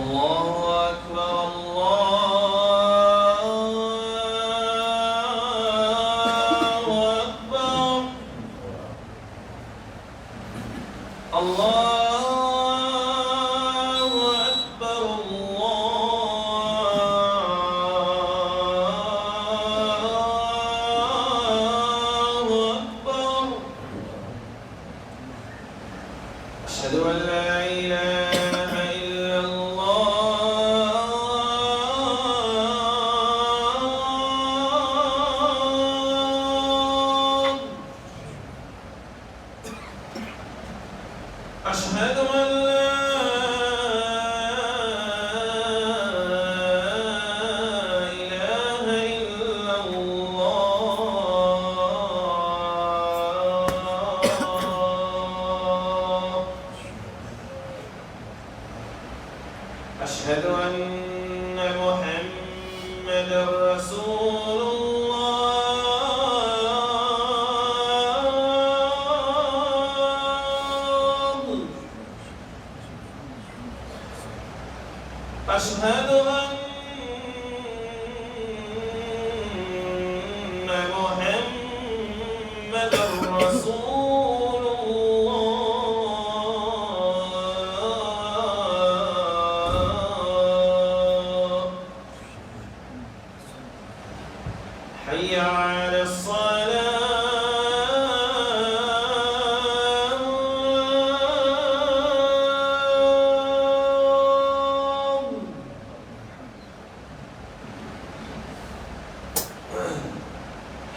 الله أكبر أشهد أن لا إله إلا الله أشهد أن لا إله إلا الله أشهد أن محمدًا رسول الله أشهد أن محمدًا رسول الله حي على الصلاة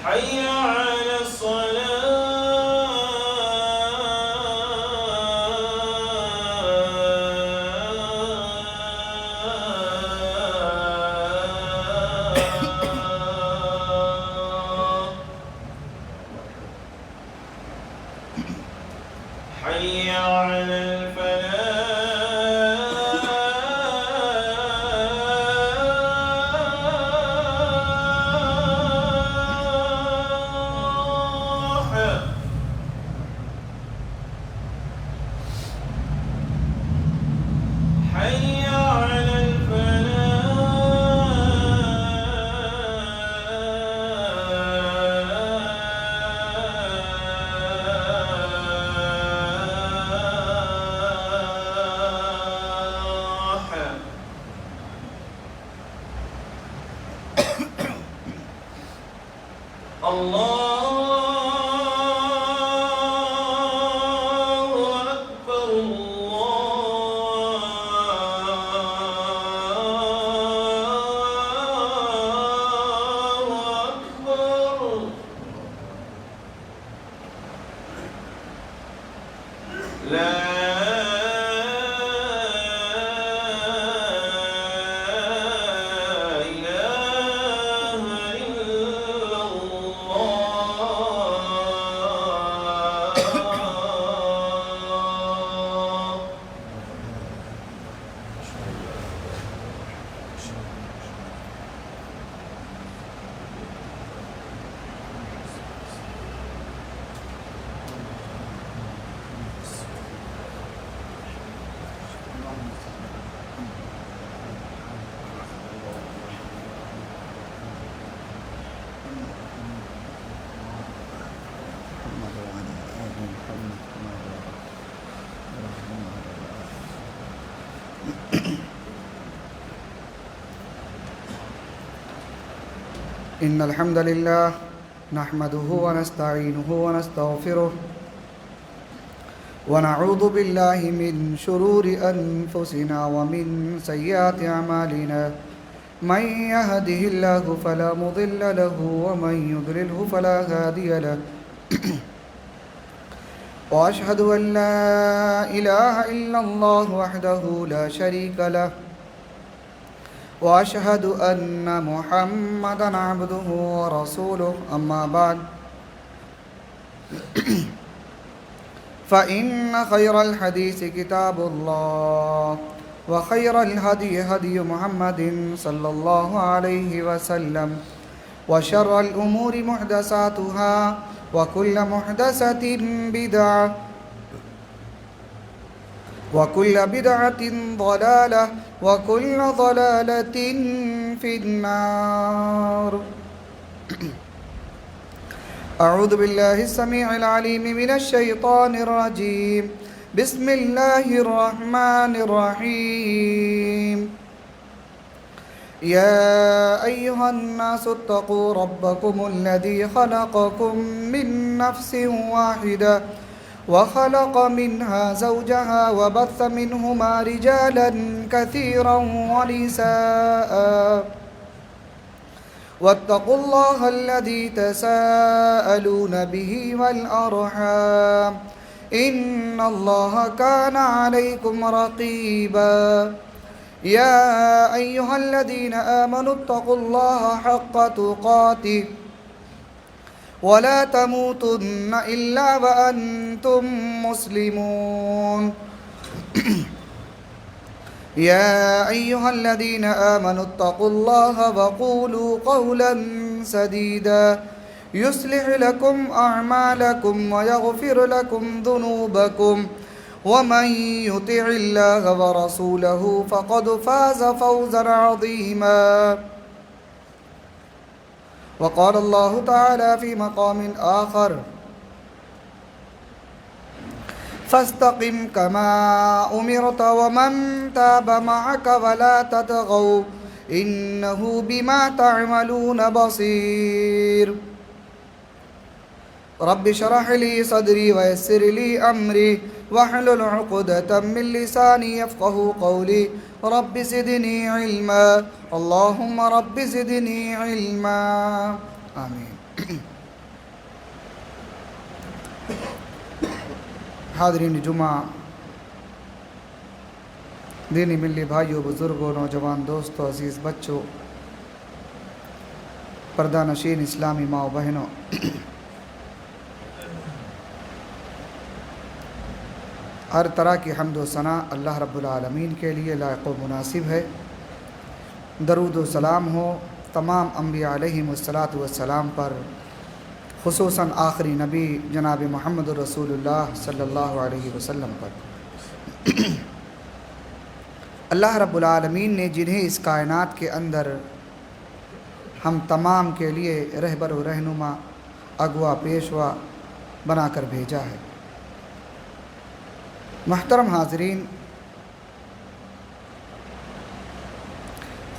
حي على الصلاة حي على الفلاح حي على الفلاح الله أكبر الله أكبر لا إله إلا الله إن الحمد لله نحمده ونستعينه ونستغفره ونعوذ بالله من شرور أنفسنا ومن سيئات أعمالنا من يهده الله فلا مضل له ومن يضلله فلا هادي له وأشهد أن لا إله إلا الله وحده لا شريك له وأشهد أن محمدًا عبده ورسوله أما بعد فإن خير الحديث كتاب الله وخير الهدي هدي محمد صلى الله عليه وسلم وشر الأمور محدثاتها وكل محدثة بدعة وكل بدعة ضلالة وكل ضلالة في النار. أعوذ بالله السميع العليم من الشيطان الرجيم. بسم الله الرحمن الرحيم. يا أيها الناس اتقوا ربكم الذي خلقكم من نفس واحدة وخلق منها زوجها وبث منهما رجالا كثيرا ونساء واتقوا الله الذي تساءلون به والأرحام إن الله كان عليكم رقيبا. يا أيها الذين آمنوا اتقوا الله حق تقاته ولا تموتن إلا وأنتم مسلمون. يا أيها الذين آمنوا اتقوا الله وقولوا قولا سديدا يصلح لكم أعمالكم ويغفر لكم ذنوبكم ومن يطع الله ورسوله فقد فاز فوزا عظيما. وقال الله تعالى في مقام آخر فاستقم كما أمرت ومن تاب معك ولا تطغوا إنه بما تعملون بصير. رب اشرح لي صدري ويسر لي أمري واحلل عقدة من لساني يفقه قولي. رب زدني علما اللهم رب زدني علما آمين. حاضرین جمعہ، دینی ملی بھائیوں، بزرگوں، نوجوان دوستوں، عزیز بچوں، پردہ نشین اسلامی ماں و بہنوں، ہر طرح کی حمد و ثنا اللہ رب العالمین کے لیے لائق و مناسب ہے. درود و سلام ہو تمام انبیاء علیہم السلام پر، خصوصاً آخری نبی جناب محمد رسول اللہ صلی اللہ علیہ وسلم پر. اللہ رب العالمین نے جنہیں اس کائنات کے اندر ہم تمام کے لیے رہبر و رہنما، اغوا پیشوا بنا کر بھیجا ہے. محترم حاضرین،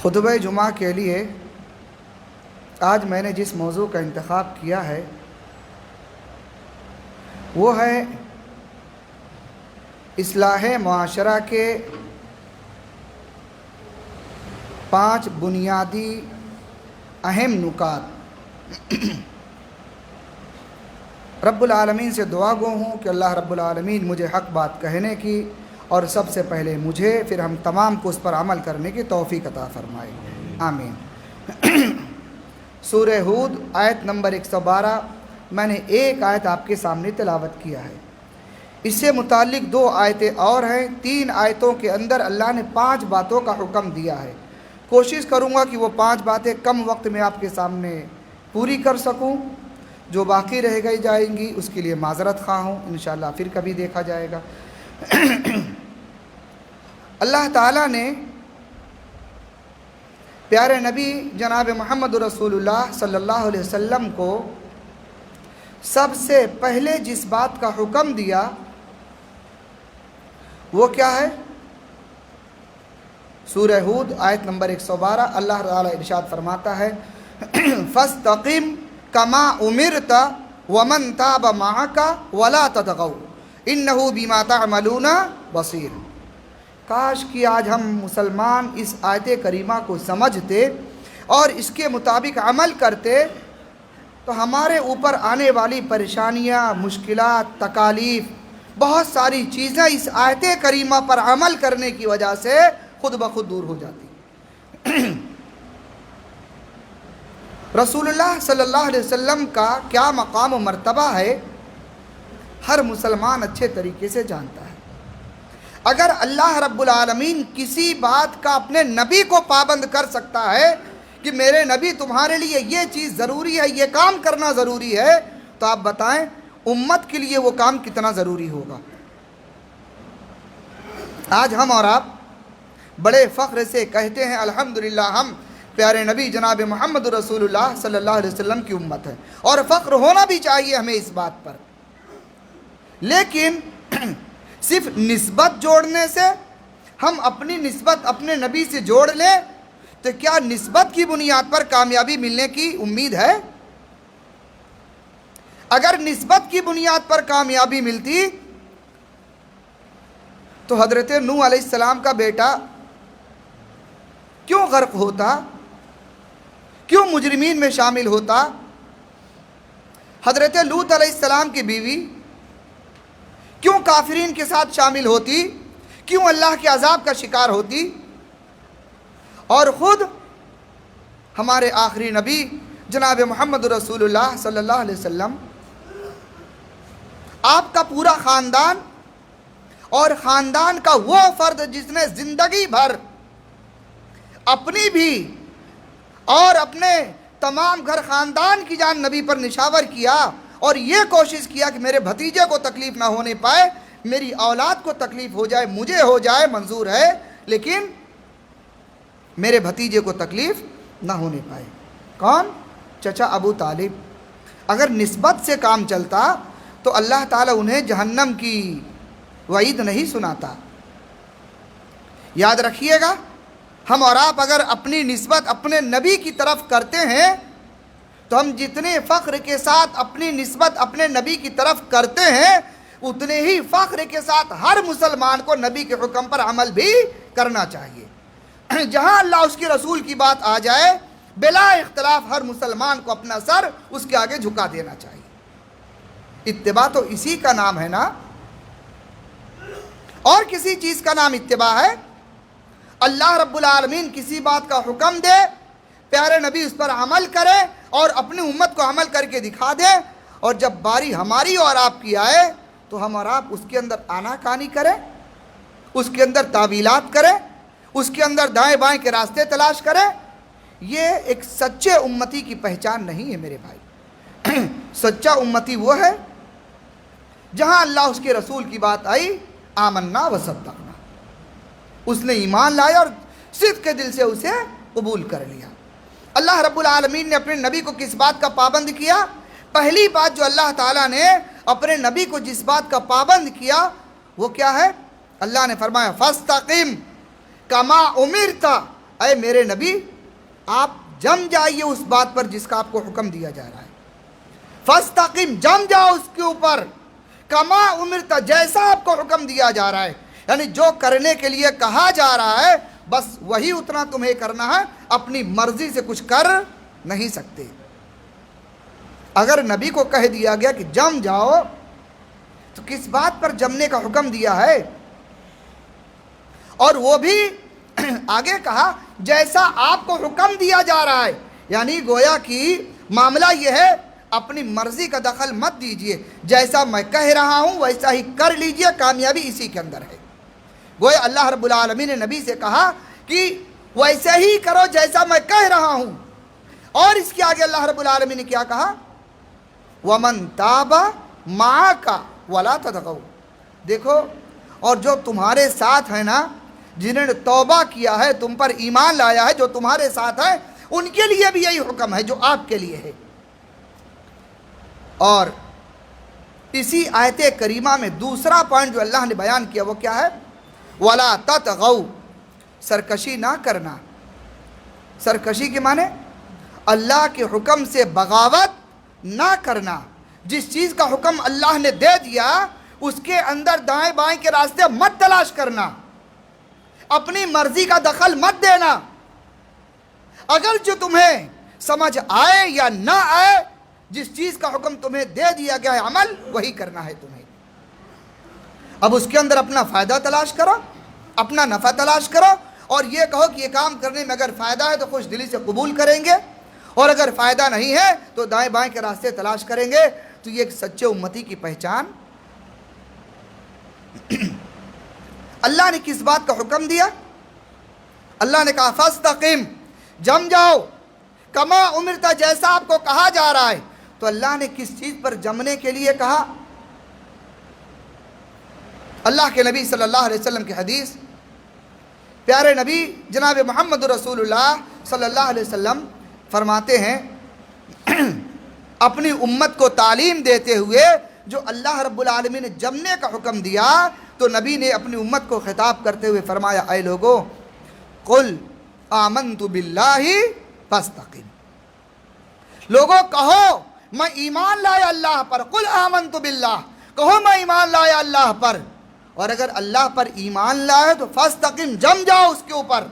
خطبہ جمعہ کے لیے آج میں نے جس موضوع کا انتخاب کیا ہے وہ ہے اصلاح معاشرہ کے 5 بنیادی اہم نکات. رب العالمین سے دعا گو ہوں کہ اللہ رب العالمین مجھے حق بات کہنے کی اور سب سے پہلے مجھے پھر ہم تمام کو اس پر عمل کرنے کی توفیق عطا فرمائے. آمین. سورہ ہود آیت نمبر 112، میں نے ایک آیت آپ کے سامنے تلاوت کیا ہے. اس سے متعلق 2 آیتیں اور ہیں. 3 آیتوں کے اندر اللہ نے 5 باتوں کا حکم دیا ہے. کوشش کروں گا کہ وہ 5 باتیں کم وقت میں آپ کے سامنے پوری کر سکوں. جو باقی رہ گئی جائیں گی اس کے لیے معذرت خواہ ہوں، انشاءاللہ پھر کبھی دیکھا جائے گا. اللہ تعالیٰ نے پیارے نبی جناب محمد رسول اللہ صلی اللہ علیہ وسلم کو سب سے پہلے جس بات کا حکم دیا وہ کیا ہے؟ سورہ ہود آیت نمبر 112 اللہ تعالیٰ ارشاد فرماتا ہے فَاسْتَقِمْ كَمَا أُمِرْتَ وَمَنْ تَابَ مَعَكَ وَلَا تَطْغَوْا إِنَّهُ بِمَا تَعْمَلُونَ بَصِيرٌ. کاش کہ آج ہم مسلمان اس آیت کریمہ کو سمجھتے اور اس کے مطابق عمل کرتے تو ہمارے اوپر آنے والی پریشانیاں، مشکلات، تکالیف، بہت ساری چیزیں اس آیت کریمہ پر عمل کرنے کی وجہ سے خود بخود دور ہو جاتی. رسول اللہ صلی اللہ علیہ وسلم کا کیا مقام و مرتبہ ہے ہر مسلمان اچھے طریقے سے جانتا ہے. اگر اللہ رب العالمین کسی بات کا اپنے نبی کو پابند کر سکتا ہے کہ میرے نبی تمہارے لیے یہ چیز ضروری ہے، یہ کام کرنا ضروری ہے، تو آپ بتائیں امت کے لیے وہ کام کتنا ضروری ہوگا. آج ہم اور آپ بڑے فخر سے کہتے ہیں الحمدللہ ہم پیارے نبی جناب محمد رسول اللہ صلی اللہ علیہ وسلم کی امت ہے، اور فخر ہونا بھی چاہیے ہمیں اس بات پر۔ لیکن صرف نسبت جوڑنے سے، ہم اپنی نسبت اپنے نبی سے جوڑ لیں تو کیا نسبت کی بنیاد پر کامیابی ملنے کی امید ہے؟ اگر نسبت کی بنیاد پر کامیابی ملتی تو حضرت نوح علیہ السلام کا بیٹا کیوں غرق ہوتا، کیوں مجرمین میں شامل ہوتا؟ حضرت لوط علیہ السلام کی بیوی کیوں کافرین کے ساتھ شامل ہوتی، کیوں اللہ کے عذاب کا شکار ہوتی؟ اور خود ہمارے آخری نبی جناب محمد رسول اللہ صلی اللہ علیہ وسلم، آپ کا پورا خاندان اور خاندان کا وہ فرد جس نے زندگی بھر اپنی بھی اور اپنے تمام گھر خاندان کی جان نبی پر نشاور کیا اور یہ کوشش کیا کہ میرے بھتیجے کو تکلیف نہ ہونے پائے، میری اولاد کو تکلیف ہو جائے، مجھے ہو جائے منظور ہے لیکن میرے بھتیجے کو تکلیف نہ ہونے پائے۔ کون؟ چچا ابو طالب۔ اگر نسبت سے کام چلتا تو اللہ تعالیٰ انہیں جہنم کی وعید نہیں سناتا۔ یاد رکھیے گا، ہم اور آپ اگر اپنی نسبت اپنے نبی کی طرف کرتے ہیں تو ہم جتنے فخر کے ساتھ اپنی نسبت اپنے نبی کی طرف کرتے ہیں اتنے ہی فخر کے ساتھ ہر مسلمان کو نبی کے حکم پر عمل بھی کرنا چاہیے۔ جہاں اللہ اس کے رسول کی بات آ جائے بلا اختلاف ہر مسلمان کو اپنا سر اس کے آگے جھکا دینا چاہیے۔ اتباع تو اسی کا نام ہے نا، اور کسی چیز کا نام اتباع ہے؟ اللہ رب العالمین کسی بات کا حکم دے، پیارے نبی اس پر عمل کرے اور اپنی امت کو عمل کر کے دکھا دے، اور جب باری ہماری اور آپ کی آئے تو ہم اور آپ اس کے اندر آنا کانی کریں، اس کے اندر تعویلات کریں، اس کے اندر دائیں بائیں کے راستے تلاش کریں۔ یہ ایک سچے امتی کی پہچان نہیں ہے میرے بھائی۔ سچا امتی وہ ہے جہاں اللہ اس کے رسول کی بات آئی آمنا و صدقنا، اس نے ایمان لایا اور صدق کے دل سے اسے قبول کر لیا۔ اللہ رب العالمین نے اپنے نبی کو کس بات کا پابند کیا؟ پہلی بات جو اللہ تعالیٰ نے اپنے نبی کو جس بات کا پابند کیا وہ کیا ہے؟ اللہ نے فرمایا فاستقم کما امرت، اے میرے نبی آپ جم جائیے اس بات پر جس کا آپ کو حکم دیا جا رہا ہے۔ فاستقم، جم جاؤ اس کے اوپر، کما امرت، جیسا آپ کو حکم دیا جا رہا ہے، یعنی جو کرنے کے لیے کہا جا رہا ہے بس وہی اتنا تمہیں کرنا ہے، اپنی مرضی سے کچھ کر نہیں سکتے۔ اگر نبی کو کہہ دیا گیا کہ جم جاؤ تو کس بات پر جمنے کا حکم دیا ہے؟ اور وہ بھی آگے کہا جیسا آپ کو حکم دیا جا رہا ہے، یعنی گویا کہ معاملہ یہ ہے اپنی مرضی کا دخل مت دیجئے، جیسا میں کہہ رہا ہوں ویسا ہی کر لیجئے، کامیابی اسی کے اندر ہے۔ گویا اللہ رب العالمین نے نبی سے کہا کہ ویسے ہی کرو جیسا میں کہہ رہا ہوں، اور اس کے آگے اللہ رب العالمین نے کیا کہا؟ وَمَن تَابَ مَعَكَ وَلَا تَطْغَوْا، دیکھو اور جو تمہارے ساتھ ہیں نا، جنہوں نے توبہ کیا ہے، تم پر ایمان لایا ہے، جو تمہارے ساتھ ہیں ان کے لیے بھی یہی حکم ہے جو آپ کے لیے ہے۔ اور اسی آیت کریمہ میں دوسرا پوائنٹ جو اللہ نے بیان کیا وہ کیا ہے؟ وَلَا تَطْغَوْا، سرکشی نہ کرنا۔ سرکشی کے معنی اللہ کے حکم سے بغاوت نہ کرنا، جس چیز کا حکم اللہ نے دے دیا اس کے اندر دائیں بائیں کے راستے مت تلاش کرنا، اپنی مرضی کا دخل مت دینا۔ اگر جو تمہیں سمجھ آئے یا نہ آئے، جس چیز کا حکم تمہیں دے دیا گیا ہے عمل وہی کرنا ہے تمہیں۔ اب اس کے اندر اپنا فائدہ تلاش کرو، اپنا نفع تلاش کرو، اور یہ کہو کہ یہ کام کرنے میں اگر فائدہ ہے تو خوش دلی سے قبول کریں گے، اور اگر فائدہ نہیں ہے تو دائیں بائیں کے راستے تلاش کریں گے۔ تو یہ ایک سچے امتی کی پہچان۔ اللہ نے کس بات کا حکم دیا؟ اللہ نے کہا فاستقم، جم جاؤ، کما امرتا، جیسا آپ کو کہا جا رہا ہے۔ تو اللہ نے کس چیز پر جمنے کے لیے کہا؟ اللہ کے نبی صلی اللہ علیہ وسلم کی حدیث، پیارے نبی جناب محمد رسول اللہ صلی اللہ علیہ وسلم فرماتے ہیں اپنی امت کو تعلیم دیتے ہوئے جو اللہ رب العالمین نے جمنے کا حکم دیا تو نبی نے اپنی امت کو خطاب کرتے ہوئے فرمایا، اے لوگو قل آمنت باللہ فاستقم، لوگو کہو میں ایمان لایا اللہ پر، قل آمنت باللہ، کہو میں ایمان لایا اللہ پر، اور اگر اللہ پر ایمان لائے تو فاستقم، جم جاؤ اس کے اوپر،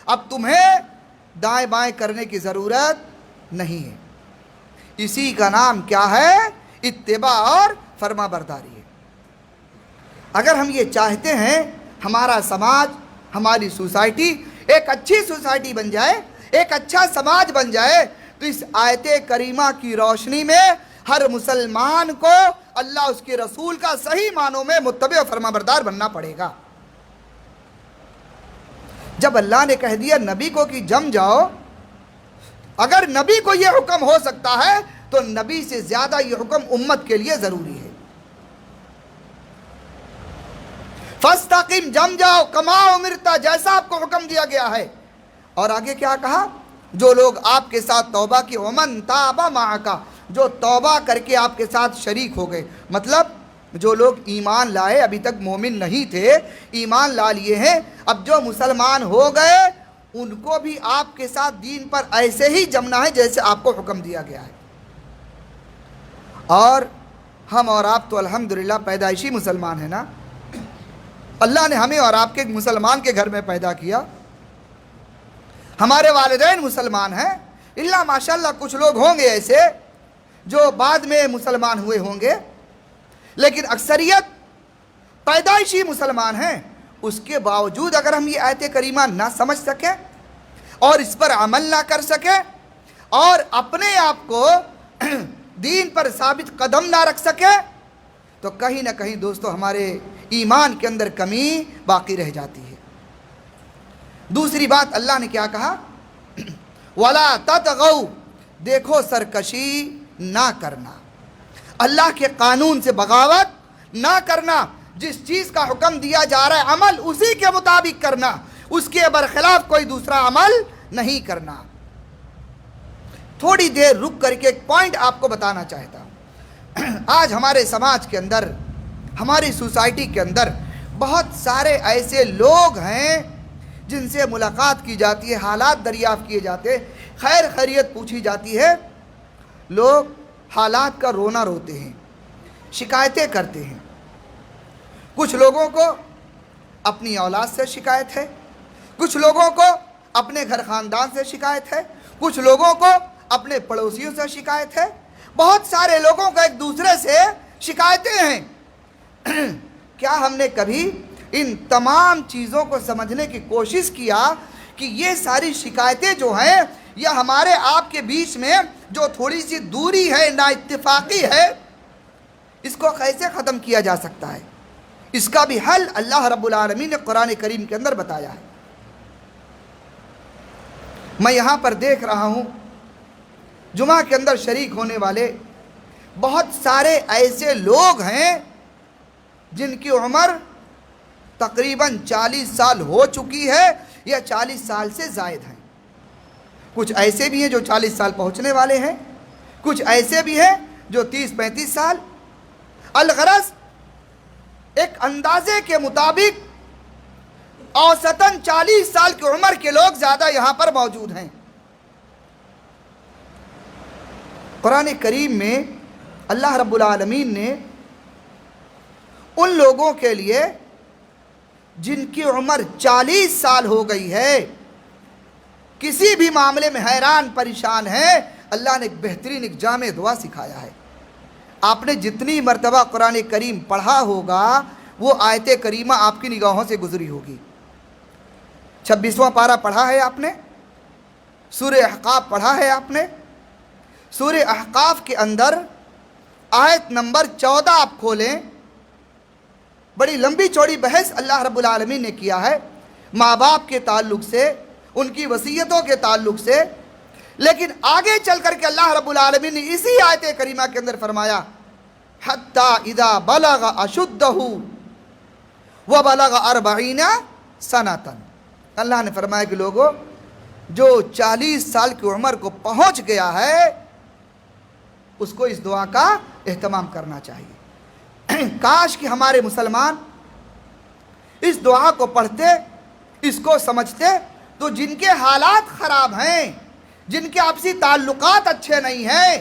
اب تمہیں دائیں بائیں کرنے کی ضرورت نہیں ہے۔ اسی کا نام کیا ہے؟ اتباع اور فرما برداری ہے۔ اگر ہم یہ چاہتے ہیں ہمارا سماج، ہماری سوسائٹی ایک اچھی سوسائٹی بن جائے، ایک اچھا سماج بن جائے، تو اس آیت کریمہ کی روشنی میں ہر مسلمان کو اللہ اس کے رسول کا صحیح معنوں میں متبع و فرما بردار بننا پڑے گا۔ جب اللہ نے کہہ دیا نبی کو کہ جم جاؤ، اگر نبی کو یہ حکم ہو سکتا ہے تو نبی سے زیادہ یہ حکم امت کے لیے ضروری ہے۔ فاستقم، جم جاؤ، کما امرتا، جیسا آپ کو حکم دیا گیا ہے۔ اور آگے کیا کہا؟ جو لوگ آپ کے ساتھ توبہ کی، ومن تاب معک، جو توبہ کر کے آپ کے ساتھ شریک ہو گئے، مطلب جو لوگ ایمان لائے، ابھی تک مومن نہیں تھے، ایمان لا لیے ہیں، اب جو مسلمان ہو گئے ان کو بھی آپ کے ساتھ دین پر ایسے ہی جمنا ہے جیسے آپ کو حکم دیا گیا ہے۔ اور ہم اور آپ تو الحمدللہ پیدائشی مسلمان ہیں نا، اللہ نے ہمیں اور آپ کے مسلمان کے گھر میں پیدا کیا، ہمارے والدین مسلمان ہیں، اللہ ماشاءاللہ کچھ لوگ ہوں گے ایسے جو بعد میں مسلمان ہوئے ہوں گے، لیکن اکثریت پیدائشی مسلمان ہیں۔ اس کے باوجود اگر ہم یہ آیت کریمہ نہ سمجھ سکیں اور اس پر عمل نہ کر سکیں اور اپنے آپ کو دین پر ثابت قدم نہ رکھ سکیں تو کہیں نہ کہیں دوستو ہمارے ایمان کے اندر کمی باقی رہ جاتی ہے۔ دوسری بات اللہ نے کیا کہا؟ وَلَا تَطْغَوْا، دیکھو سرکشی نہ کرنا، اللہ کے قانون سے بغاوت نہ کرنا، جس چیز کا حکم دیا جا رہا ہے عمل اسی کے مطابق کرنا، اس کے برخلاف کوئی دوسرا عمل نہیں کرنا۔ تھوڑی دیر رک کر کے ایک پوائنٹ آپ کو بتانا چاہتا ہوں۔ آج ہمارے سماج کے اندر، ہماری سوسائٹی کے اندر بہت سارے ایسے لوگ ہیں جن سے ملاقات کی جاتی ہے، حالات دریافت کیے جاتے ہیں، خیر خیریت پوچھی جاتی ہے، لوگ حالات کا رونا روتے ہیں، شکایتیں کرتے ہیں۔ کچھ لوگوں کو اپنی اولاد سے شکایت ہے، کچھ لوگوں کو اپنے گھر خاندان سے شکایت ہے، کچھ لوگوں کو اپنے پڑوسیوں سے شکایت ہے، بہت سارے لوگوں کا ایک دوسرے سے شکایتیں ہیں۔ کیا ہم نے کبھی ان تمام چیزوں کو سمجھنے کی کوشش کیا کہ یہ ساری شکایتیں جو ہیں یا ہمارے آپ کے بیچ میں جو تھوڑی سی دوری ہے، نا اتفاقی ہے، اس کو کیسے ختم کیا جا سکتا ہے؟ اس کا بھی حل اللہ رب العالمین نے قرآن کریم کے اندر بتایا ہے۔ میں یہاں پر دیکھ رہا ہوں جمعہ کے اندر شریک ہونے والے بہت سارے ایسے لوگ ہیں جن کی عمر تقریباً 40 سال ہو چکی ہے یا 40 سال سے زائد ہیں۔ کچھ ایسے بھی ہیں جو 40 سال پہنچنے والے ہیں، کچھ ایسے بھی ہیں جو 30-35 سال۔ الغرض ایک اندازے کے مطابق اوسطاً 40 سال کی عمر کے لوگ زیادہ یہاں پر موجود ہیں۔ قرآن کریم میں اللہ رب العالمین نے ان لوگوں کے لیے جن کی عمر 40 سال ہو گئی ہے، کسی بھی معاملے میں حیران پریشان ہے، اللہ نے ایک بہترین ایک جامع دعا سکھایا ہے۔ آپ نے جتنی مرتبہ قرآن کریم پڑھا ہوگا وہ آیت کریمہ آپ کی نگاہوں سے گزری ہوگی۔ 26واں پارہ پڑھا ہے آپ نے، سورہ احقاف پڑھا ہے آپ نے۔ سورہ احقاف کے اندر آیت نمبر 14 آپ کھولیں، بڑی لمبی چوڑی بحث اللہ رب العالمین نے کیا ہے ماں باپ کے تعلق سے، ان کی وصیتوں کے تعلق سے، لیکن آگے چل کر کے اللہ رب العالمین نے اسی آیت کریمہ کے اندر فرمایا حتی اذا بلغ اشدہ، وبلغ 40 سنۃ۔ اللہ نے فرمایا کہ لوگوں جو 40 سال کی عمر کو پہنچ گیا ہے اس کو اس دعا کا اہتمام کرنا چاہیے۔ کاش کہ ہمارے مسلمان اس دعا کو پڑھتے، اس کو سمجھتے، تو جن کے حالات خراب ہیں، جن کے آپسی تعلقات اچھے نہیں ہیں،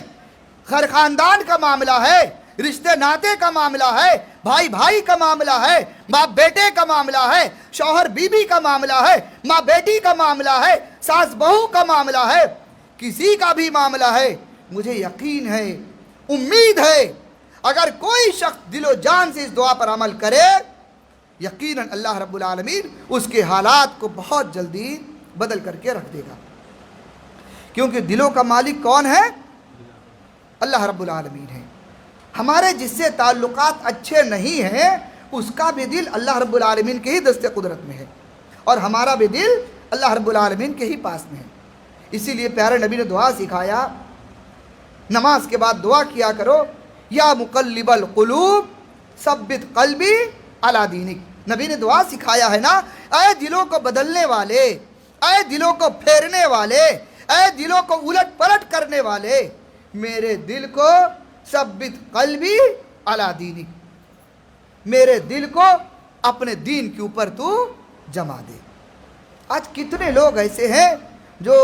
گھر خاندان کا معاملہ ہے، رشتے ناتے کا معاملہ ہے، بھائی بھائی کا معاملہ ہے، باپ بیٹے کا معاملہ ہے، شوہر بیوی کا معاملہ ہے، ماں بیٹی کا معاملہ ہے، ساس بہو کا معاملہ ہے، کسی کا بھی معاملہ ہے، مجھے یقین ہے، امید ہے، اگر کوئی شخص دل و جان سے اس دعا پر عمل کرے، یقیناً اللہ رب العالمین اس کے حالات کو بہت جلدی بدل کر کے رکھ دے گا، کیونکہ دلوں کا مالک کون ہے؟ اللہ رب العالمین ہے۔ ہمارے جس سے تعلقات اچھے نہیں ہیں اس کا بھی دل اللہ رب العالمین کے ہی دست قدرت میں ہے، اور ہمارا بھی دل اللہ رب العالمین کے ہی پاس میں ہے۔ اسی لیے پیارے نبی نے دعا سکھایا، نماز کے بعد دعا کیا کرو، یا مقلب القلوب ثبت قلبی علی دینک۔ نبی نے دعا سکھایا ہے نا، اے دلوں کو بدلنے والے، اے دلوں کو پھیرنے والے، اے دلوں کو الٹ پلٹ کرنے والے، میرے دل کو ثبت قلبی علی دینک، میرے دل کو اپنے دین کے اوپر تو جما دے۔ آج کتنے لوگ ایسے ہیں جو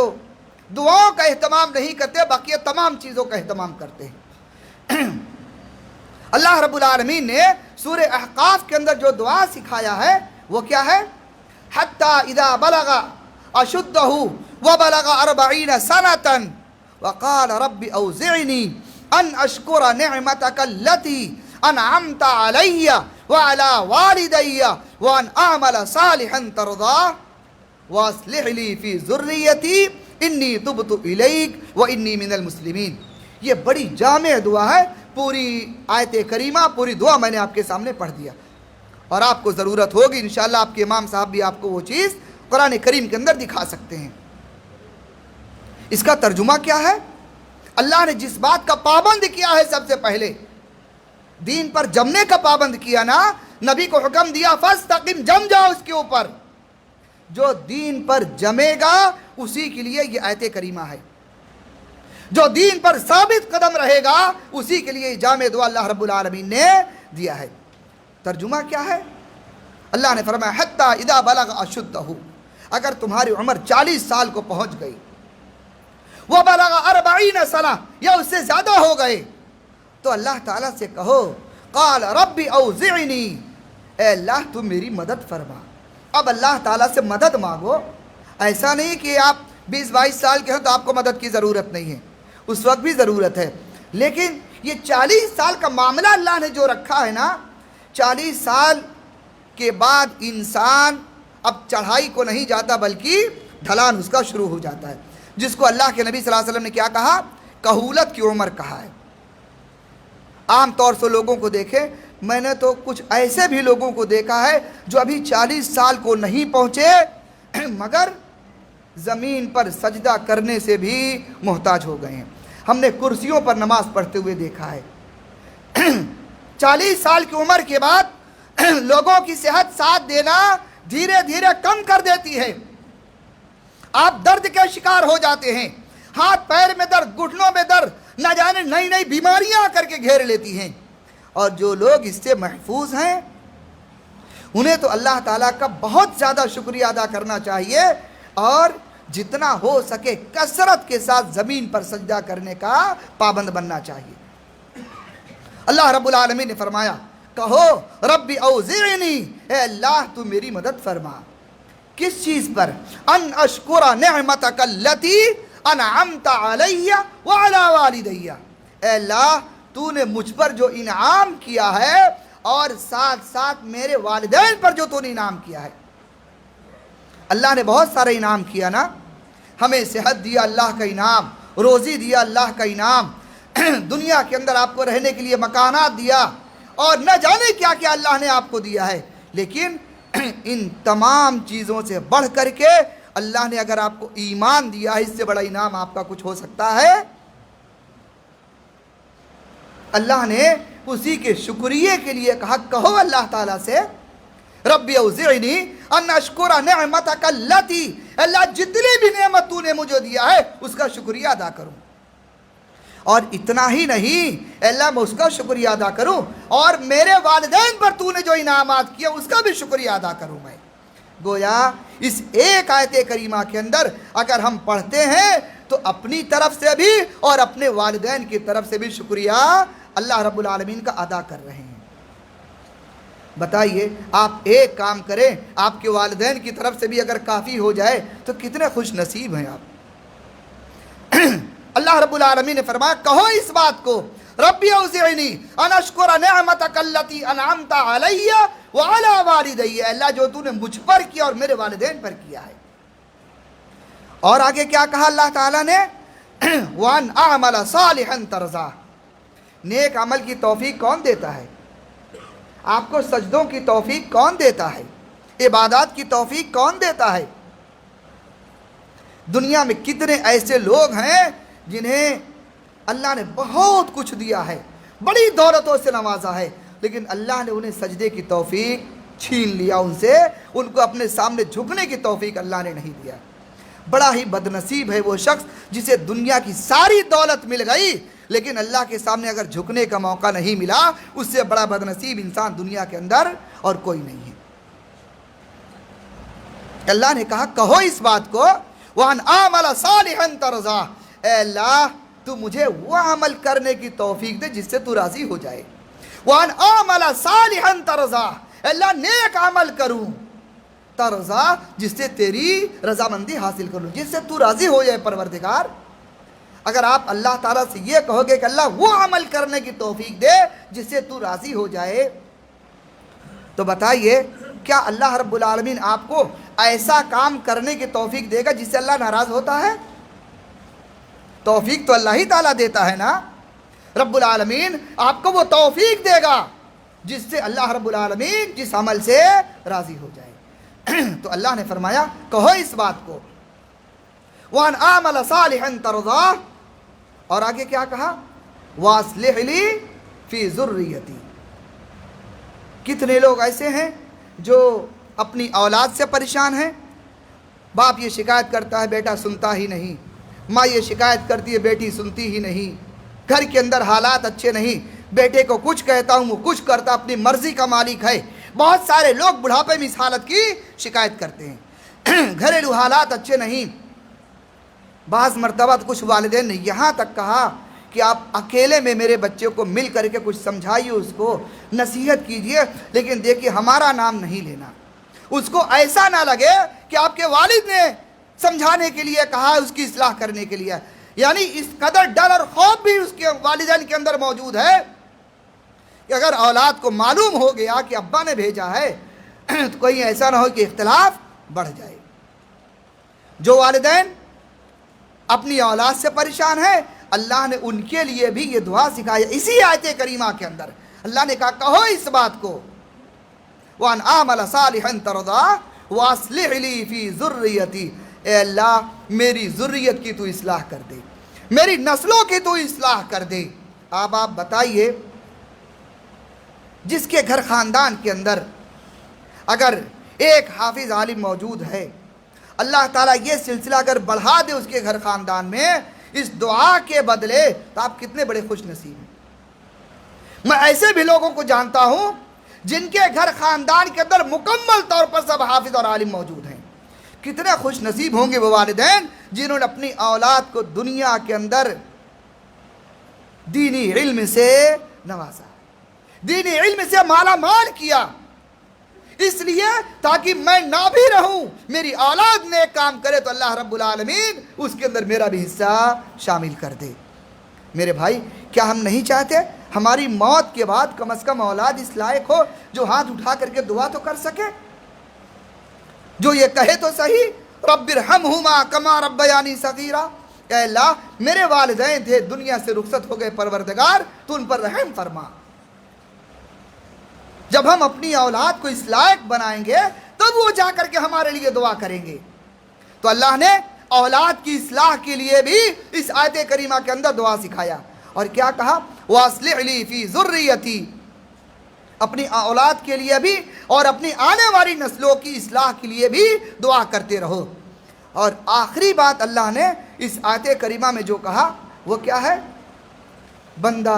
دعاؤں کا اہتمام نہیں کرتے، باقی تمام چیزوں کا اہتمام کرتے ہیں۔ اللہ رب العالمین نے سورہ احقاف کے اندر جو دعا سکھایا ہے وہ کیا ہے؟ حتی اذا بلغ اشدہ وبلغ 40 سنۃ وقال رب اوزعنی ان اشکر نعمتک التي انعمت علی وعلی والدی وان اعمل صالحا ترضاه واصلح لی فی ذریتی انی تبت الیک وانی من المسلمین۔ یہ بڑی جامع دعا ہے، پوری آیت کریمہ، پوری دعا میں نے آپ کے سامنے پڑھ دیا، اور آپ کو ضرورت ہوگی انشاءاللہ آپ کے امام صاحب بھی آپ کو وہ چیز قرآن کریم کے اندر دکھا سکتے ہیں۔ اس کا ترجمہ کیا ہے؟ اللہ نے جس بات کا پابند کیا ہے، سب سے پہلے دین پر جمنے کا پابند کیا نا، نبی کو حکم دیا فاستقم، جم جاؤ اس کے اوپر، جو دین پر جمے گا اسی کے لیے یہ آیت کریمہ ہے، جو دین پر ثابت قدم رہے گا اسی کے لیے جامع دعا اللہ رب العالمین نے دیا ہے۔ ترجمہ کیا ہے؟ اللہ نے فرمایا حتی اذا بلغ اشدہ، اگر تمہاری عمر 40 سال کو پہنچ گئی، وبلغ 40 سنہ یا اس سے زیادہ ہو گئے، تو اللہ تعالیٰ سے کہو قال رب اوزعنی، اے اللہ تم میری مدد فرما۔ اب اللہ تعالیٰ سے مدد مانگو، ایسا نہیں کہ آپ 20-22 سال کے ہو تو آپ کو مدد کی ضرورت نہیں ہے، اس وقت بھی ضرورت ہے، لیکن یہ 40 سال کا معاملہ اللہ نے جو رکھا ہے نا، 40 سال کے بعد انسان اب چڑھائی کو نہیں جاتا بلکہ ڈھلان اس کا شروع ہو جاتا ہے، جس کو اللہ کے نبی صلی اللہ علیہ وسلم نے کیا کہا؟ کہولت کی عمر کہا ہے۔ عام طور سے لوگوں کو دیکھیں، میں نے تو کچھ ایسے بھی لوگوں کو دیکھا ہے جو ابھی 40 سال کو نہیں پہنچے مگر زمین پر سجدہ کرنے سے بھی محتاج ہو گئے ہیں۔ ہم نے کرسیوں پر نماز پڑھتے ہوئے دیکھا ہے۔ 40 سال کی عمر کے بعد لوگوں کی صحت ساتھ دینا دھیرے دھیرے کم کر دیتی ہے، آپ درد کے شکار ہو جاتے ہیں، ہاتھ پیر میں درد، گھٹنوں میں درد، نہ جانے نئی نئی بیماریاں آ کر کے گھیر لیتی ہیں، اور جو لوگ اس سے محفوظ ہیں انہیں تو اللہ تعالیٰ کا بہت زیادہ شکریہ ادا کرنا چاہیے، اور جتنا ہو سکے کثرت کے ساتھ زمین پر سجدہ کرنے کا پابند بننا چاہیے۔ اللہ رب العالمین نے فرمایا کہو رب اوزعنی، اے اللہ تو میری مدد فرما، کس چیز پر؟ ان اشکر نعمتک التی انعمت علی وعلی والدی، اے اللہ تو نے مجھ پر جو انعام کیا ہے اور ساتھ ساتھ میرے والدین پر جو تو نے انعام کیا ہے۔ اللہ نے بہت سارا انعام کیا نا، ہمیں صحت دیا اللہ کا انعام، روزی دیا اللہ کا انعام، دنیا کے اندر آپ کو رہنے کے لیے مکانات دیا، اور نہ جانے کیا کیا اللہ نے آپ کو دیا ہے، لیکن ان تمام چیزوں سے بڑھ کر کے اللہ نے اگر آپ کو ایمان دیا ہے، اس سے بڑا انعام آپ کا کچھ ہو سکتا ہے؟ اللہ نے اسی کے شکریہ کے لیے کہا کہو اللہ تعالیٰ سے ربی اوزعنی ان اشکر نعمتک التی، اللہ جتنی بھی نعمت تو نے مجھے دیا ہے اس کا شکریہ ادا کروں، اور اتنا ہی نہیں اللہ میں اس کا شکریہ ادا کروں، اور میرے والدین پر تو نے جو انعامات کیا اس کا بھی شکریہ ادا کروں میں۔ گویا اس ایک آیت کریمہ کے اندر اگر ہم پڑھتے ہیں تو اپنی طرف سے بھی اور اپنے والدین کی طرف سے بھی شکریہ اللہ رب العالمین کا ادا کر رہے ہیں۔ بتائیے آپ ایک کام کریں، آپ کے والدین کی طرف سے بھی اگر کافی ہو جائے تو کتنے خوش نصیب ہیں آپ۔ اللہ رب العالمین نے فرمایا کہو اس بات کو، ربی اوزعنی ان اشکر نعمتک التی انعمت علی وعلی والدی، اللہ جو تو نے مجھ پر کیا اور میرے والدین پر کیا ہے۔ اور آگے کیا کہا اللہ تعالیٰ نے، وان اعمل صالحا ترضا، نیک عمل کی توفیق کون دیتا ہے؟ آپ کو سجدوں کی توفیق کون دیتا ہے؟ عبادات کی توفیق کون دیتا ہے؟ دنیا میں کتنے ایسے لوگ ہیں جنہیں اللہ نے بہت کچھ دیا ہے، بڑی دولتوں سے نوازا ہے، لیکن اللہ نے انہیں سجدے کی توفیق چھین لیا ان سے، ان کو اپنے سامنے جھکنے کی توفیق اللہ نے نہیں دیا۔ بڑا ہی بدنصیب ہے وہ شخص جسے دنیا کی ساری دولت مل گئی لیکن اللہ کے سامنے اگر جھکنے کا موقع نہیں ملا، اس سے بڑا بدنصیب انسان دنیا کے اندر اور کوئی نہیں ہے۔ اللہ نے کہا کہو اس بات کو، وَأَنْ آمَلَ صَالِحًا تَرْضَى، اے اللہ تو مجھے وہ عمل کرنے کی توفیق دے جس سے تو راضی ہو جائے۔ وَأَنْ آمَلَ صَالِحًا تَرْضَى، اے اللہ نیک عمل کروں، ترضا جس سے تیری رضامندی حاصل کروں، جس سے تو راضی ہو جائے پروردگار۔ اگر آپ اللہ تعالیٰ سے یہ کہو گے کہ اللہ وہ عمل کرنے کی توفیق دے جس سے تو راضی ہو جائے، تو بتائیے کیا اللہ رب العالمین آپ کو ایسا کام کرنے کی توفیق دے گا جس سے اللہ ناراض ہوتا ہے؟ توفیق تو اللہ ہی تعالیٰ دیتا ہے نا۔ رب العالمین آپ کو وہ توفیق دے گا جس سے اللہ رب العالمین جس عمل سے راضی ہو جائے۔ تو اللہ نے فرمایا کہو اس بات کو، وَأَنْ آمَلَ صَالِحًا تَرْضَى، اور آگے کیا کہا، وَأَصْلِحْ لِي فِي ذُرِّيَّتِي۔ کتنے لوگ ایسے ہیں جو اپنی اولاد سے پریشان ہیں؟ باپ یہ شکایت کرتا ہے بیٹا سنتا ہی نہیں، ماں یہ شکایت کرتی ہے بیٹی سنتی ہی نہیں، گھر کے اندر حالات اچھے نہیں، بیٹے کو کچھ کہتا ہوں وہ کچھ کرتا، اپنی مرضی کا مالک ہے۔ بہت سارے لوگ بڑھاپے میں اس حالت کی شکایت کرتے ہیں، گھریلو حالات اچھے نہیں۔ بعض مرتبہ تو کچھ والدین نے یہاں تک کہا کہ آپ اکیلے میں میرے بچے کو مل کر کے کچھ سمجھائیے، اس کو نصیحت کیجئے، لیکن دیکھیے ہمارا نام نہیں لینا، اس کو ایسا نہ لگے کہ آپ کے والد نے سمجھانے کے لیے کہا، اس کی اصلاح کرنے کے لیے، یعنی اس قدر ڈر اور خوف بھی اس کے والدین کے اندر موجود ہے کہ اگر اولاد کو معلوم ہو گیا کہ ابا نے بھیجا ہے تو کہیں ایسا نہ ہو کہ اختلاف بڑھ جائے۔ جو والدین اپنی اولاد سے پریشان ہیں اللہ نے ان کے لیے بھی یہ دعا سکھایا اسی آیت کریمہ کے اندر۔ اللہ نے کہا کہو اس بات کو، وَأَنْ آمَلَ صَالِحًا تَرْضَى وَأَصْلِحْ لِي فِي ذُرِّيَّتِي، اے اللہ میری ذریت کی تو اصلاح کر دے، میری نسلوں کی تو اصلاح کر دے۔ اب آپ بتائیے جس کے گھر خاندان کے اندر اگر ایک حافظ عالم موجود ہے، اللہ تعالیٰ یہ سلسلہ اگر بڑھا دے اس کے گھر خاندان میں اس دعا کے بدلے، تو آپ کتنے بڑے خوش نصیب ہیں۔ میں ایسے بھی لوگوں کو جانتا ہوں جن کے گھر خاندان کے اندر مکمل طور پر سب حافظ اور عالم موجود ہیں۔ کتنے خوش نصیب ہوں گے وہ والدین جنہوں نے اپنی اولاد کو دنیا کے اندر دینی علم سے نوازا، دینی علم سے مالا مال کیا، اس لیے تاکہ میں نہ بھی رہوں، میری اولاد نے کام کرے تو اللہ رب العالمین اس کے اندر میرا بھی حصہ شامل کر دے۔ میرے بھائی کیا ہم نہیں چاہتے ہماری موت کے بعد کم از کم اولاد اس لائق ہو جو ہاتھ اٹھا کر کے دعا تو کر سکے، جو یہ کہے تو صحیح رب ارحمہما کما ربیانی صغیرا، اے اللہ میرے والدین تھے دنیا سے رخصت ہو گئے، پروردگار تو ان پر رحم فرما۔ جب ہم اپنی اولاد کو اس لائق بنائیں گے تب وہ جا کر کے ہمارے لیے دعا کریں گے۔ تو اللہ نے اولاد کی اصلاح کے لیے بھی اس آیت کریمہ کے اندر دعا سکھایا، اور کیا کہا، وَأَصْلِحْ لِي فِي ذُرِّيَّتِي، اپنی اولاد کے لیے بھی اور اپنی آنے والی نسلوں کی اصلاح کے لیے بھی دعا کرتے رہو۔ اور آخری بات اللہ نے اس آیت کریمہ میں جو کہا وہ کیا ہے؟ بندہ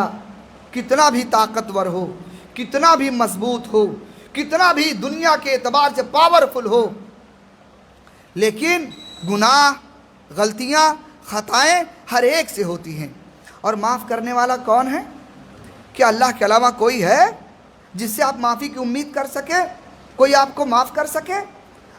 کتنا بھی طاقتور ہو، کتنا بھی مضبوط ہو، کتنا بھی دنیا کے اعتبار سے پاورفل ہو، لیکن گناہ، غلطیاں، خطائیں ہر ایک سے ہوتی ہیں۔ اور معاف کرنے والا کون ہے؟ کیا اللہ کے علاوہ کوئی ہے جس سے آپ معافی کی امید کر سکے؟ کوئی آپ کو معاف کر سکے؟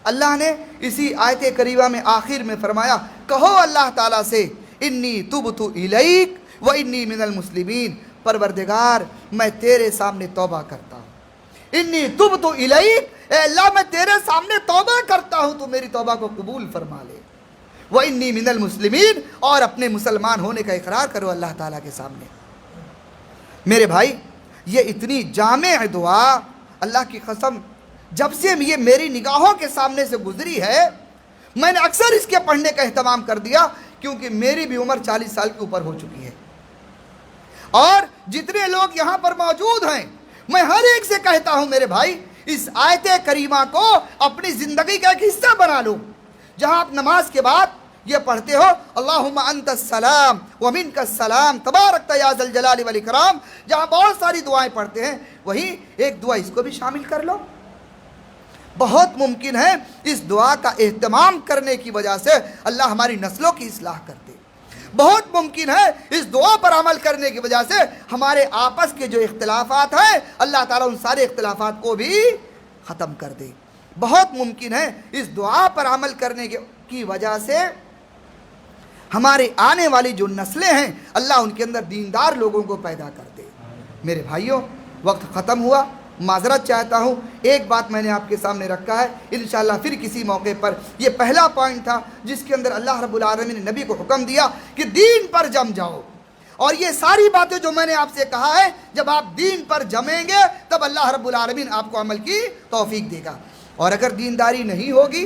اللہ نے اسی آیت کریمہ میں آخر میں فرمایا، کہو اللہ تعالیٰ سے انی تبت الیک و انی من المسلمین، پروردگار میں تیرے سامنے توبہ کرتا ہوں۔ انی تبت الیک، اے اللہ میں تیرے سامنے توبہ کرتا ہوں، تو میری توبہ کو قبول فرما لے۔ وَإِنِّي مِنَ الْمُسْلِمِينَ، اور اپنے مسلمان ہونے کا اقرار کرو اللہ تعالیٰ کے سامنے۔ میرے بھائی، یہ اتنی جامع دعا اللہ کی قسم جب سے یہ میری نگاہوں کے سامنے سے گزری ہے، میں نے اکثر اس کے پڑھنے کا اہتمام کر دیا، کیونکہ میری بھی عمر 40 سال کے اوپر ہو چکی ہے، اور جتنے لوگ یہاں پر موجود ہیں میں ہر ایک سے کہتا ہوں میرے بھائی، اس آیت کریمہ کو اپنی زندگی کا ایک حصہ بنا لو۔ جہاں آپ نماز کے بعد یہ پڑھتے ہو اللہم انت السلام ومنک السلام تبارکت یا ذا الجلال والاکرام، جہاں بہت ساری دعائیں پڑھتے ہیں، وہیں ایک دعا اس کو بھی شامل کر لو۔ بہت ممکن ہے اس دعا کا اہتمام کرنے کی وجہ سے اللہ ہماری نسلوں کی اصلاح کر دے۔ بہت ممکن ہے اس دعا پر عمل کرنے کی وجہ سے ہمارے آپس کے جو اختلافات ہیں اللہ تعالیٰ ان سارے اختلافات کو بھی ختم کر دے۔ بہت ممکن ہے اس دعا پر عمل کرنے کی وجہ سے ہمارے آنے والی جو نسلیں ہیں اللہ ان کے اندر دیندار لوگوں کو پیدا کر دے۔ میرے بھائیوں، وقت ختم ہوا، معذرت چاہتا ہوں۔ ایک بات میں نے آپ کے سامنے رکھا ہے، انشاءاللہ پھر کسی موقع پر۔ یہ پہلا پوائنٹ تھا جس کے اندر اللہ رب العالمین نے نبی کو حکم دیا کہ دین پر جم جاؤ، اور یہ ساری باتیں جو میں نے آپ سے کہا ہے، جب آپ دین پر جمیں گے تب اللہ رب العالمین آپ کو عمل کی توفیق دے گا۔ اور اگر دینداری نہیں ہوگی،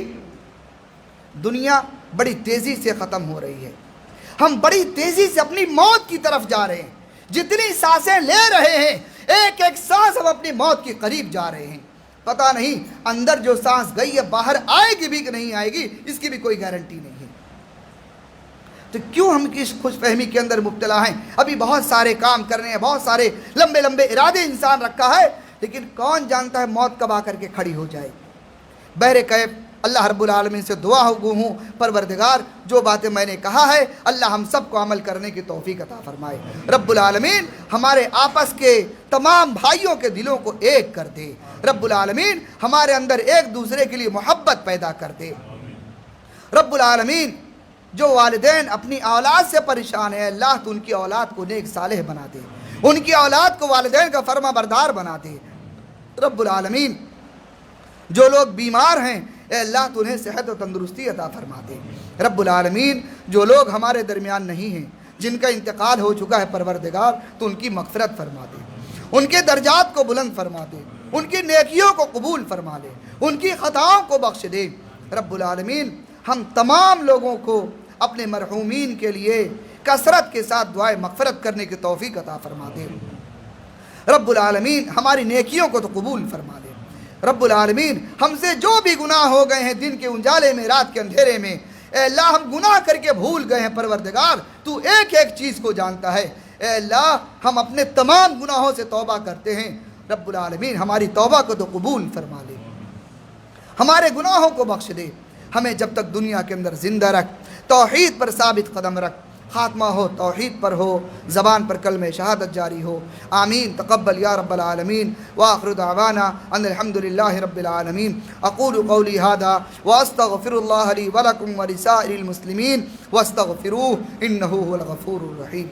دنیا بڑی تیزی سے ختم ہو رہی ہے، ہم بڑی تیزی سے اپنی موت کی طرف جا رہے ہیں، جتنی سانسیں لے رہے ہیں ایک ایک سانس ہم اپنی موت کے قریب جا رہے ہیں۔ پتہ نہیں اندر جو سانس گئی ہے باہر آئے گی بھی کہ نہیں آئے گی، اس کی بھی کوئی گارنٹی نہیں ہے۔ تو کیوں ہم کس خوش فہمی کے اندر مبتلا ہیں؟ ابھی بہت سارے کام کرنے ہیں، بہت سارے لمبے لمبے ارادے انسان رکھا ہے، لیکن کون جانتا ہے موت کب آ کر کے کھڑی ہو جائے۔ بہرکیف اللہ رب العالمین سے دعا ہوں پروردگار جو باتیں میں نے کہا ہے اللہ ہم سب کو عمل کرنے کی توفیق عطا فرمائے۔ رب العالمین ہمارے آپس کے تمام بھائیوں کے دلوں کو ایک کر دے۔ رب العالمین ہمارے اندر ایک دوسرے کے لیے محبت پیدا کر دے۔ رب العالمین جو والدین اپنی اولاد سے پریشان ہیں اللہ تو ان کی اولاد کو نیک صالح بنا دے، ان کی اولاد کو والدین کا فرما بردار بنا دے۔ رب العالمین جو لوگ بیمار ہیں اے اللہ تو انہیں صحت و تندرستی عطا فرما دے۔ رب العالمین جو لوگ ہمارے درمیان نہیں ہیں، جن کا انتقال ہو چکا ہے پروردگار تو ان کی مغفرت فرما دے، ان کے درجات کو بلند فرما دے، ان کی نیکیوں کو قبول فرما لے، ان کی خطاؤں کو بخش دے۔ رب العالمین ہم تمام لوگوں کو اپنے مرحومین کے لیے کثرت کے ساتھ دعائے مغفرت کرنے کی توفیق عطا فرما دے۔ رب العالمین ہماری نیکیوں کو تو قبول فرما دے۔ رب العالمین ہم سے جو بھی گناہ ہو گئے ہیں دن کے انجالے میں، رات کے اندھیرے میں، اے اللہ ہم گناہ کر کے بھول گئے ہیں پروردگار تو ایک ایک چیز کو جانتا ہے۔ اے اللہ ہم اپنے تمام گناہوں سے توبہ کرتے ہیں، رب العالمین ہماری توبہ کو تو قبول فرما لے، ہمارے گناہوں کو بخش دے۔ ہمیں جب تک دنیا کے اندر زندہ رکھ، توحید پر ثابت قدم رکھ، خاتمہ ہو توحید پر ہو، زبان پر کلمہ شہادت جاری ہو۔ آمین تقبل یا رب العالمین۔ وآخر دعوانا ان الحمدللہ رب العالمین۔ اقول قولی ھذا واستغفر اللہ لی ولکم ولسائر المسلمین واستغفروہ انہ هو الغفور الرحیم۔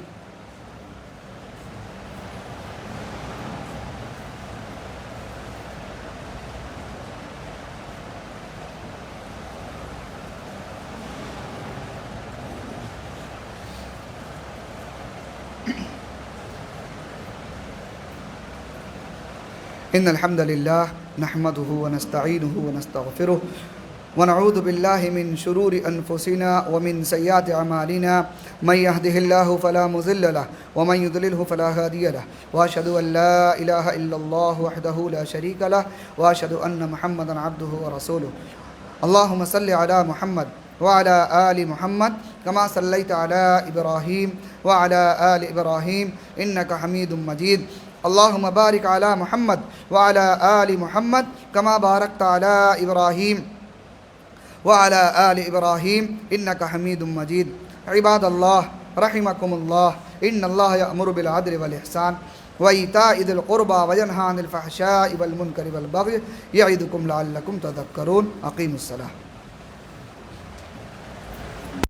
ان الحمد للہ نحمده ونستعینه ونستغفره ونعوذ بالله من شرور أنفسنا ومن سيئات أعمالنا من يهده الله فلا مضل له ومن يضلله فلا هادي له وأشهد أن لا إله إلا الله وحده لا شريك له وأشهد أن محمدا عبده ورسوله اللهم صل على محمد وعلى آل محمد كما صليت على إبراهيم وعلى آل إبراهيم إنك حميد مجيد اللهم بارك على محمد وعلى آل محمد كما باركت على إبراهيم وعلى آل إبراهيم إنك حميد مجيد عباد الله رحمكم الله إن الله يأمر بالعدل والإحسان وإيتاء ذي القربى وينهى عن الفحشاء والمنكر والبغي يعظكم لعلكم تذكرون أقيموا الصلاة